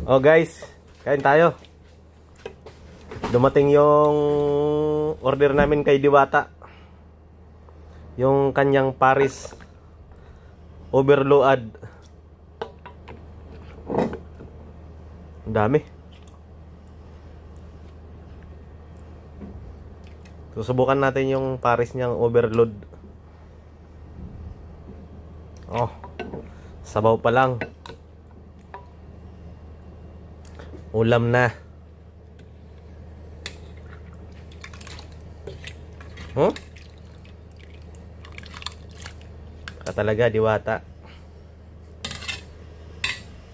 Oh guys, kain tayo. Dumating yung order namin kay Diwata. Yung kanyang Paris overload. Ang dami. Susubukan natin yung Paris niyang overload. Oh, sabaw pa lang. Ulam na. Talaga Diwata.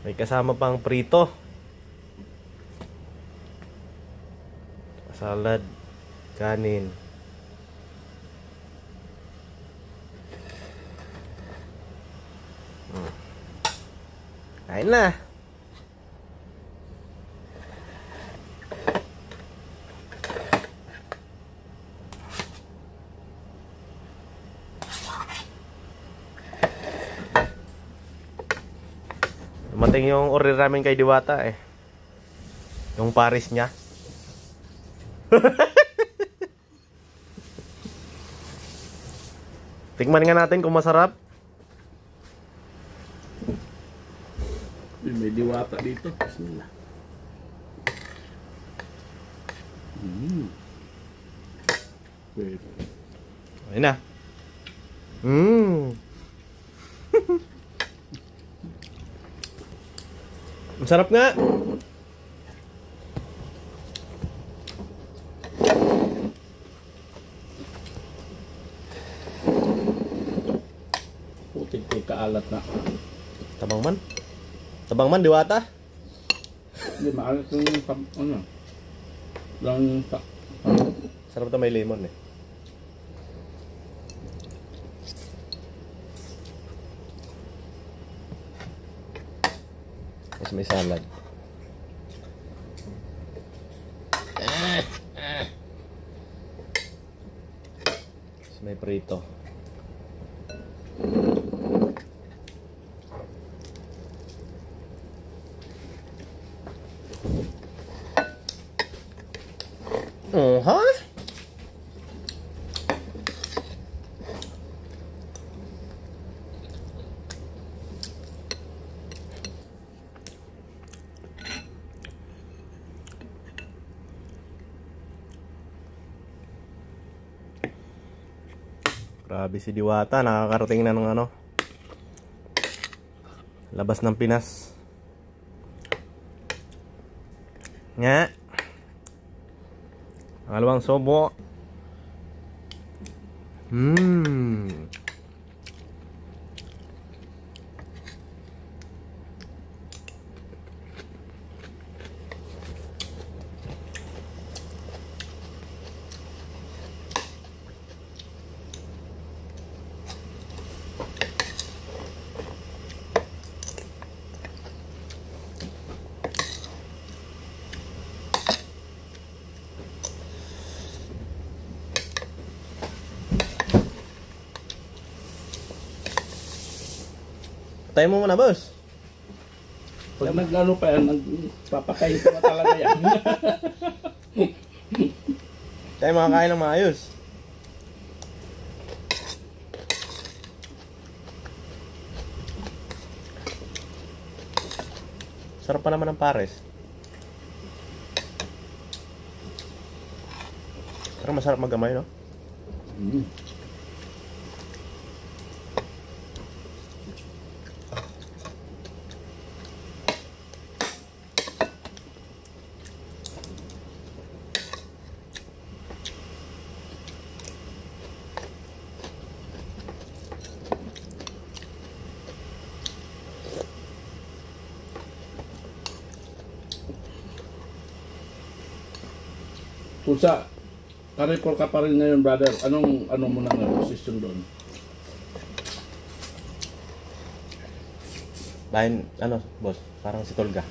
May kasama pang prito. Salad, kanin. Kain na. Dumating yung order namin kay Diwata eh. Yung Paris niya. Tikman nga natin kung masarap. May Diwata dito. Bismillah. Ayun na. Masarap nga. Putik ko kaalat na. Tabang man. Tabang man Diwata. Hindi maalat yung ano. Lang Sarap na may lemon eh. Tapos may salad. Tapos may prito. Huh? Grabe si Diwata, nakakarating na ng ano, labas ng Pinas. Nga. Pangalawang sobo. Tayo mo muna, boss. Pag nag-ano pa yan, nagpapakain ko na talaga yan. Tayo makakain ng maayos. Sarap pa naman ng Pares. Pero masarap maggamay, no? Pusa, karipor ka pa rin ngayon, brother. Ano mo na nga position doon? Bahin, ano, boss? Parang si Tolga.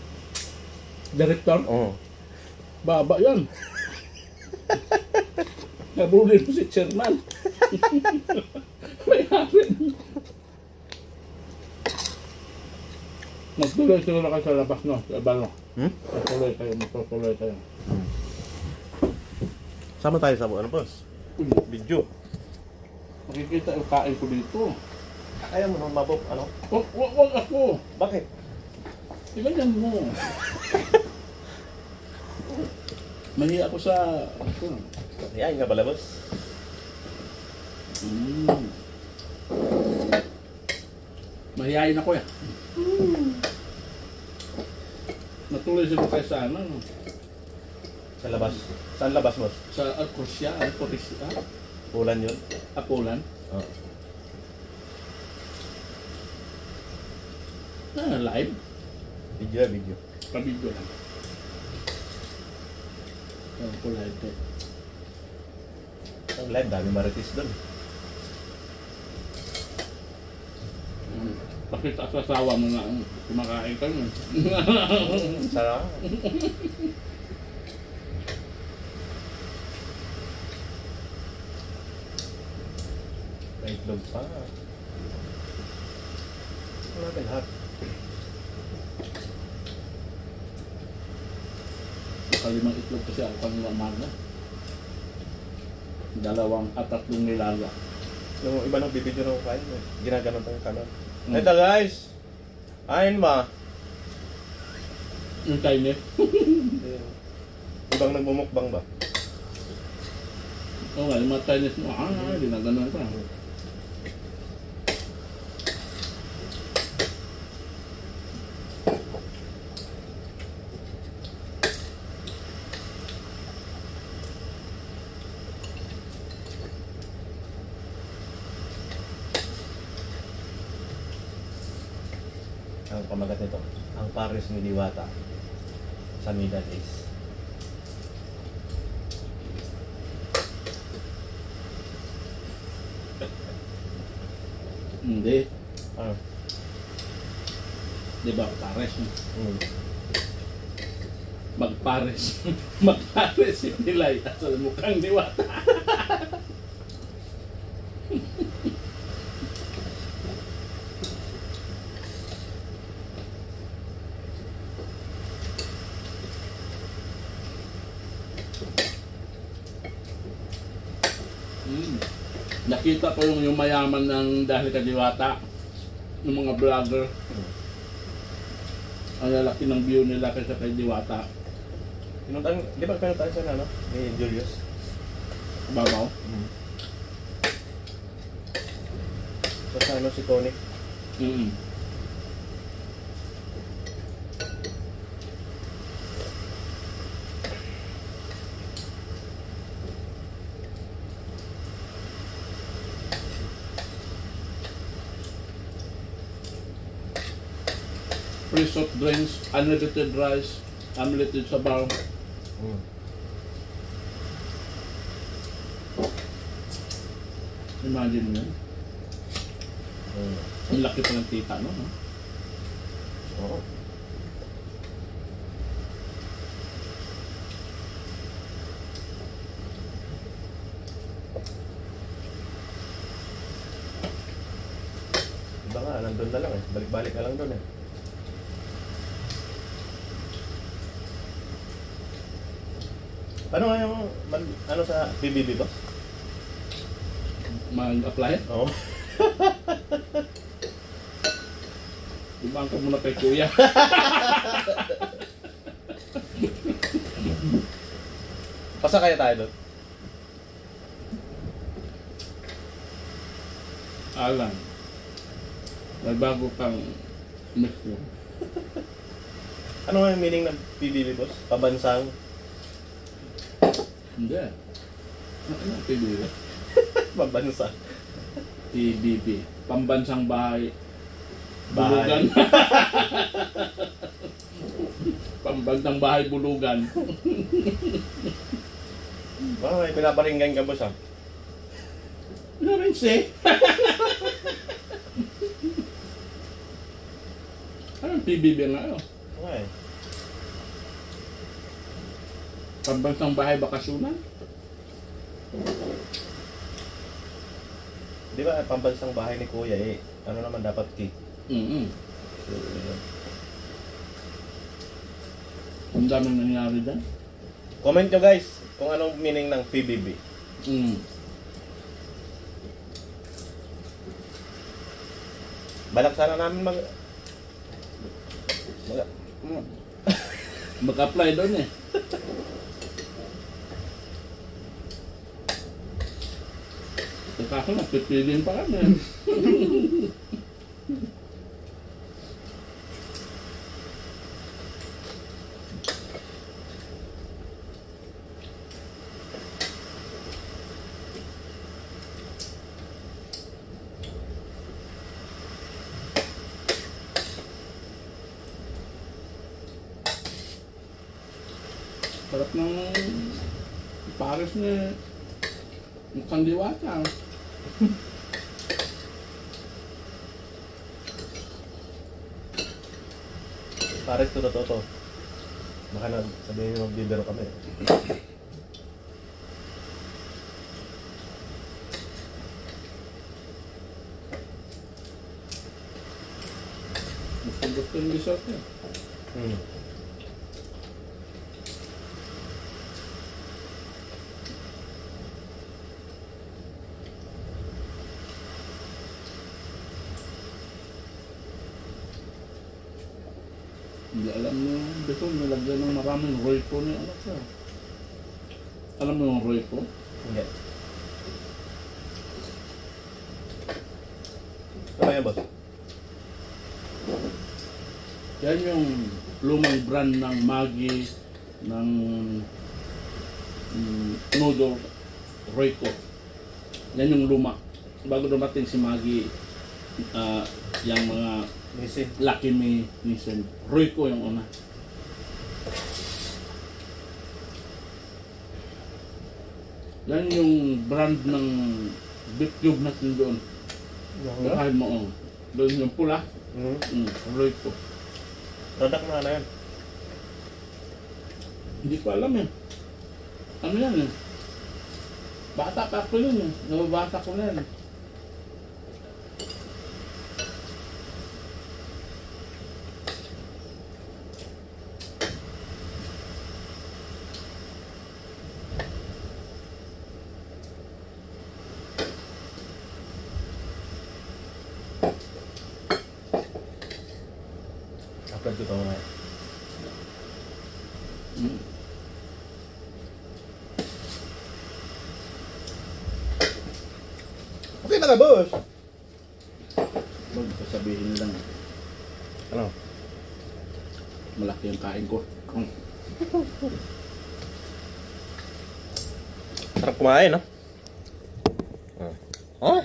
Director? Oo. Baba yan. Nabulin mo si chairman. May harin. Magtuloy-tuloy na kayo sa labas, no? Sa balo. Magtuloy kayo. Sama tayo sa ano, boss? Uy, Video. makikita yung kain ko dito. Kaya mo nung mabok, ano? Wag ako! Bakit? Iganyan mo. Mahiya ako sa... Yan nga pala, boss. Mahihayin ako yan. Natuloy sila kayo sa ano, no? Sa labas. Saan labas, boss? Sa Alcorsia, Ulan yun? Apulan. Oo. Live. Video. Pa-video lang. Pula ito. Ang live, dami marites doon. Bakit asasawa mo na kumakain ka nun? Sarap. May itlog pa. Ito natin lahat. Nakalimang itlog kasi ako pang umaga. 2 at 3 nilaga. Yung iba nang bibidyo na kain, ginaganon pa yung kanon. Ito guys! Kain ba? Yung Chinese. Ibang nagmumukbang ba? Oo nga, yung mga Chinese mo, ginaganon pa. Ang pamagat nito, ang Paris ni Diwata sa Middle East. Hindi. Ano? Di ba, pares mo? Hmm. Magpares. Magpares yung nilay at sa mukhang Diwata. Nakita ko yung mayaman ng dahil kay Diwata, yung mga vlogger. Ang lalaki ng view nila kaysa kay Diwata. Pinuntahan, di ba pinuntahan siya na, no? Ni Julius? Babaw. Sa ano si Tony? Free soft drinks, unlimited rice, unlimited sabaw. Imagine mo yun. Ang laki pa ng tita, no? Oo. Iba nga, nandun na lang eh. Balik-balik na lang doon eh. Ano nga yung, ano sa BBB boss? Mag-apply? Oo. Ibang ka muna kay Kuya. Pasa kaya tayo doon? Alam. May bago kang mission. Ano nga yung meaning ng PBB boss? Pabansang? Hindi. Ano ang PBB? Pabansang. PBB. Pambansang bahay. Bahay. Bulugan. Pambansang bahay bulugan. Baka may pinaparinggan ka boss ah. Ano rin si? Anong PBB nga ano? Okay. Pambansang bahay bakasyonan? Di ba pambansang bahay ni Kuya eh, ano naman dapat cake? Mm-hmm. So, yun. Ang daming nangyari dyan. Comment nyo guys kung anong meaning ng PBB. Balak sana namin Mag-apply doon eh. Kaso napipiliin pa kami. Sarap ng Paris ni mukhang Diwata. Pares to totoo to. Baka na sabihin nyo magbibiro kami. Gusto yung resort niya. Hindi alam mo, dito nilagyan ng maraming Royco ni anak siya. Alam mo yung Royco? Hindi. Ano yan, boss? Yan yung lumang brand ng Maggi, ng noodle, Royco. Yan yung luma. Bago dumating si Maggi, yung mga Nissin. Lucky Me, Nissin. Royco yung una. Yan yung brand ng beef cube natin doon. Kahit mo, doon yung pula. Royco. Product na ano yan? Hindi ko alam eh. Ano yan eh? Bata pa ako yun eh. Nababata ko na yan. Upload ko ito mga. Okay na ka, boss! Huwag sasabihin lang. Ano? Malaki ang kain ko. Sarap kumain, no? Oh?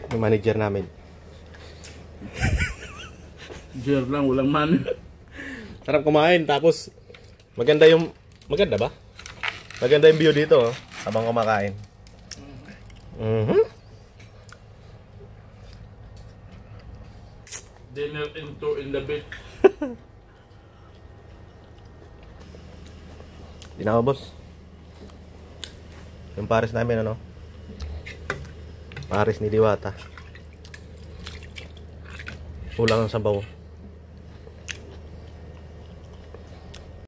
Yung manager namin. Jer lang, walang man. Sarap kumain, tapos maganda ba? Maganda yung view dito, oh, habang kumakain. Dinner in the bed. Di na ako, boss. Yung pares namin, ano? Pares ni Diwata. Kulang ang sabaw.